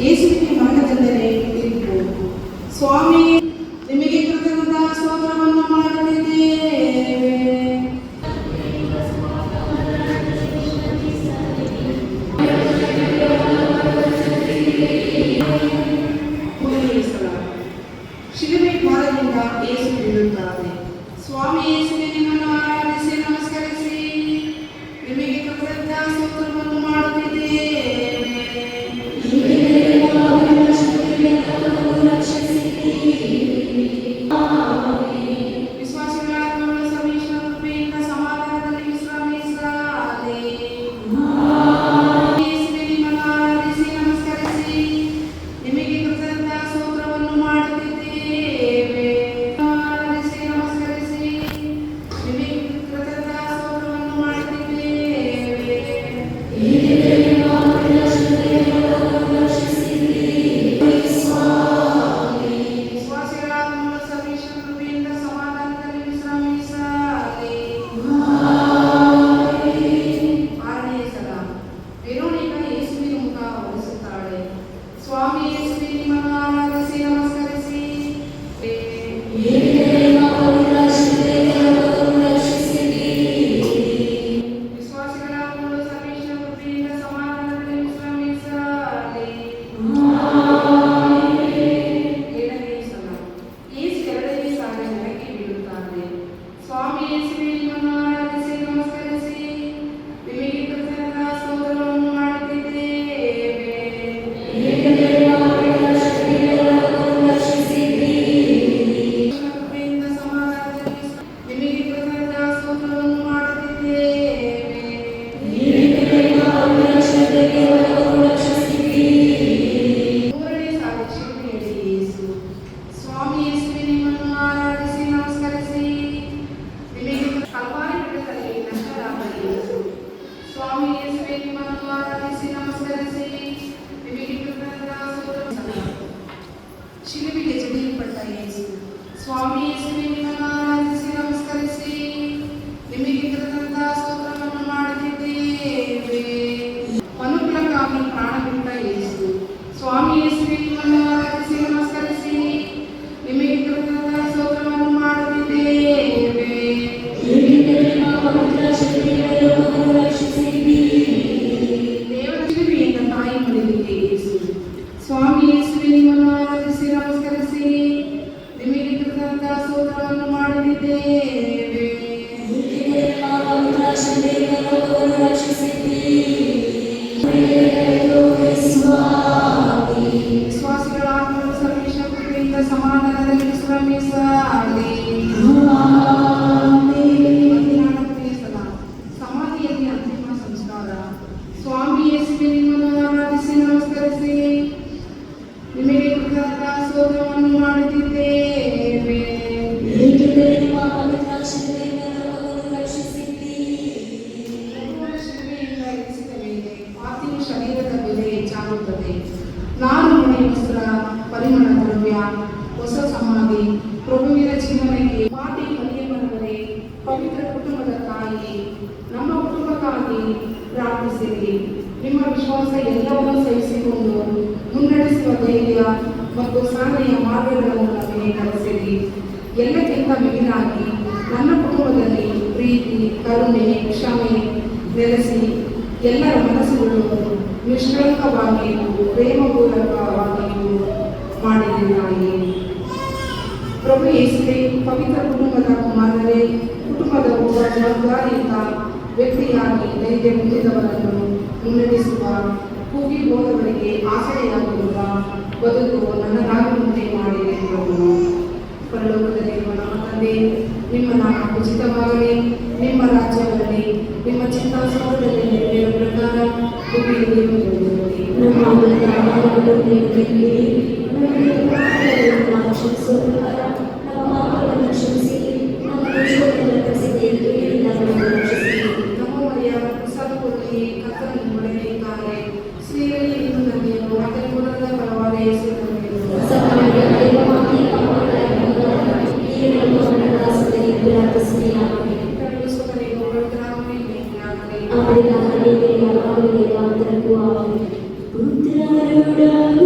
ಯೇಸುವಿಗೆ ಮರಣವೆಂದರೆ ತೀರ್ಪು. ಸ್ವಾಮಿ, ನಿಮಗೆ ಕೃತಜ್ಞತಾ ಸ್ತೋತ್ರವನ್ನು ಮಾಡುತ್ತಿದ್ದೇವೆ. ಶಿಲುಬೆ ಭಾರದಿಂದ ಯೇಸು ಬೀಳುತ್ತಾರೆ. ಸ್ವಾಮಿ ಯೇಸುವೆ, ನಿಮ್ಮನ್ನು ಆರಾಧಿಸಿ ನಮಸ್ಕರಿಸಿ ನಿಮಗೆ ಕೃತಜ್ಞತಾ ಸ್ತೋತ್ರವನ್ನು ಮಾಡುತ್ತಿದ್ದೇವೆ. ಶಿಲುಬೆಗೆ ಜಡಿಯಲ್ಪಟ್ಟ ಯೇಸು. ಸ್ವಾಮಿ ಯೇಸುವೆ, ನಿಮ್ಮನ್ನು ಆರಾಧಿಸಿ ನಮಸ್ಕರಿಸಿ ನಿಮಗೆ ಕೃತಜ್ಞತಾ ಸ್ತೋತ್ರವನ್ನು ಮಾಡುತ್ತಿದ್ದೇವೆ. ಮನುಕುಲಕ್ಕಾಗಿ ಪ್ರಾಣ ಬಿಟ್ಟ ಯೇಸು. ಸ್ವಾಮಿ ಯೇಸುವೆ, ನಿಮ್ಮನ್ನು ಆರಾಧಿಸಿ ನಮಸ್ಕರಿಸಿ ನಿಮಗೆ ಕೃತಜ್ಞತಾ ಸ್ತೋತ್ರವನ್ನು ಮಾಡುತ್ತಿದ್ದೇವೆ. ದೇವರ ಶಿಲುಬೆಯಿಂದ ತಾಯಿ ಮಡಿಲಿಗೆ ಯೇಸು. ಸ್ವಾಮಿ ಯೇಸುವೆ, ನಿಮ್ಮನ್ನು ಆರಾಧಿಸಿ ನಮಸ್ಕರಿಸಿ ನಿಮಗೆ ಕೃತಜ್ಞತಾ ಸ್ತೋತ್ರವನ್ನು ಮಾಡುತ್ತಿದ್ದೇವೆ. ವಿಶ್ವಾಸಿಗಳ ಆತ್ಮಗಳು ಸರ್ವೇಶ್ವರ ಕೃಪೆಯಿಂದ ಸಮಾಧಾನದಲ್ಲಿ ವಿಶ್ರಮಿಸಲಿ. ಸಮಾಧಿಯಲ್ಲಿ ಅಂತಿಮ ಸಂಸ್ಕಾರ. ಸ್ವಾಮಿ ಯೇಸುವೆ, ನಿಮ್ಮನ್ನು ಆರಾಧಿಸಿ ನಮಸ್ಕರಿಸಿ ನಿಮಗೆ ಕೃತಜ್ಞತಾ ಸ್ತೋತ್ರವನ್ನು ಮಾಡುತ್ತಿದ್ದೇವೆ. ಶಿಲುಬೆಯಿಂದ ಇರಿಸಿದ ಮೇಲೆ ಪಾರ್ಥಿವ ಶರೀರದ ಬೆಲೆ ಹೆಚ್ಚಾಗುತ್ತದೆ. ನಾನು ಮನೆ ವಸ್ತ್ರ, ಪರಿಮಳ ದ್ರವ್ಯ, ಹೊಸ ಸಮಾಧಿ, ಪ್ರಭುವಿನ ಜೀವನಕ್ಕೆ ಮಾಟಿ ಮರಿಯಮ್ಮನವರೇ, ಪವಿತ್ರ ಕುಟುಂಬದ ತಾಯಿ, ನಮ್ಮ ಕುಟುಂಬಕ್ಕಾಗಿ ಪ್ರಾರ್ಥಿಸಿರಿ. ನಿಮ್ಮ ವಿಶ್ವಾಸ ಎಲ್ಲವನ್ನೂ ಸಹಿಸಿಕೊಂಡು ಮುನ್ನಡೆಸುವ ಧೈರ್ಯ ಮತ್ತು ಸಾಧನೆಯ ಮಾರ್ಗಗಳನ್ನು ನಮಗೆ ಕಲಿಸಿರಿ. ಎಲ್ಲಕ್ಕಿಂತ ಮಿಗಿಲಾಗಿ ನನ್ನ ಕುಟುಂಬದಲ್ಲಿ ಪ್ರೀತಿ, ಕರುಣೆ, ಕ್ಷಮೆ ನೆಲೆಸಿ ಎಲ್ಲರ ಮನಸ್ಸುಗಳು ನಿಷ್ಕಳಂಕವಾಗಿಯೂ ಪ್ರೇಮಪೂರ್ವಕವಾಗಿಯೂ ಮಾಡಿದ್ದಾಗಿ. ಪ್ರಭು ಯೇಸುವೆ, ಪವಿತ್ರ ಕುಟುಂಬದ ಕುಮಾರರೇ, ಕುಟುಂಬದ ಒಬ್ಬ ಜವಾಬ್ದಾರಿಯುತ ವ್ಯಕ್ತಿಯಾಗಿ ಧೈರ್ಯ ಹೊಂದಿದವರನ್ನು ಮುನ್ನಡೆಸುವ, ಕೂಗಿ ಹೋದವರಿಗೆ ಆಸರೆಯಾಗಿರುವ ಬದುಕು ನನ್ನದಾಗುವಂತೆ ಮಾಡಿದೆ. ಪ್ರಭು, ಪರಲೋಕದಲ್ಲಿರುವ ನಮ್ಮ ತಂದೆ, ನಿಮ್ಮ ನಾಮ ಉಚಿತವಾಗಲಿ, ನಿಮ್ಮ ರಾಜ್ಯದಲ್ಲಿ ನಿಮ್ಮ ಚಿತ್ತಾಸನದಲ್ಲಿ ನೆರವೇರುವ ಪ್ರಕಾರ ಭೂಮಿಯಲ್ಲಿ Putra